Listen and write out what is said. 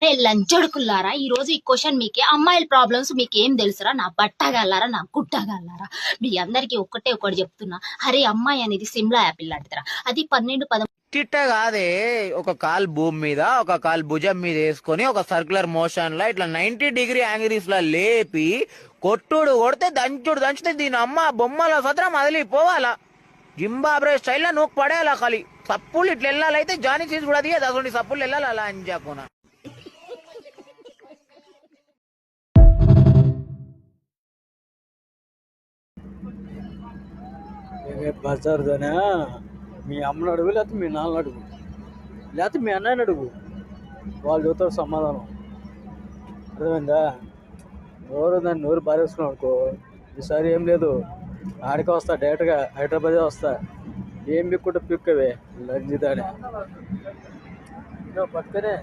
రే లంచడుకుల్లారా, ఈ రోజు ఈ క్వశ్చన్ మీకే. అమ్మాయిల ప్రాబ్లమ్స్ మీకేం తెలుసురా? నా బట్టగల్లారా, నా గుట్టగల్లారా? మీ అందరికి ఒకటి చెప్తున్నా. అరే అమ్మాయి అనేది సిమ్లా యాపిల్ లాంటిదిరా. అది 12-13 చిట్ట కాదే, ఒక కాలు భూమి మీద ఒక కాలు భుజం మీద వేసుకొని ఒక సర్క్యులర్ మోషన్ లా ఇట్లా 90 డిగ్రీ యాంగిల్స్ లా లేపి కొట్టుడు కొడితే దంచితే దీని అమ్మ బొమ్మల సత్రం అదిలిపోవాలా. జింబాబ్రే స్టైల్లో నూకు పడేయాలా. ఖాళీ సప్పులు ఇట్లా వెళ్ళాలైతే జానీ సీజ్ కూడా తీయదు. అసలు సప్పులు వెళ్ళాలి అలా అని చెప్పున. బజార్దనే మీ అమ్మని అడుగు, లేకపోతే మీ నాన్నని అడుగు, లేకపోతే మీ అన్నయ్యని అడుగు, వాళ్ళు చూస్తారు సమాధానం. అర్థమైందా? దాన్ని నోరు బారేసుకున్నావు అనుకో, ఈసారి ఏం లేదు, ఆడికే వస్తా, డైరెక్ట్గా హైదరాబాదే వస్తా. ఏం పిక్కుంటే పిక్కవే లంజిదానే పక్కనే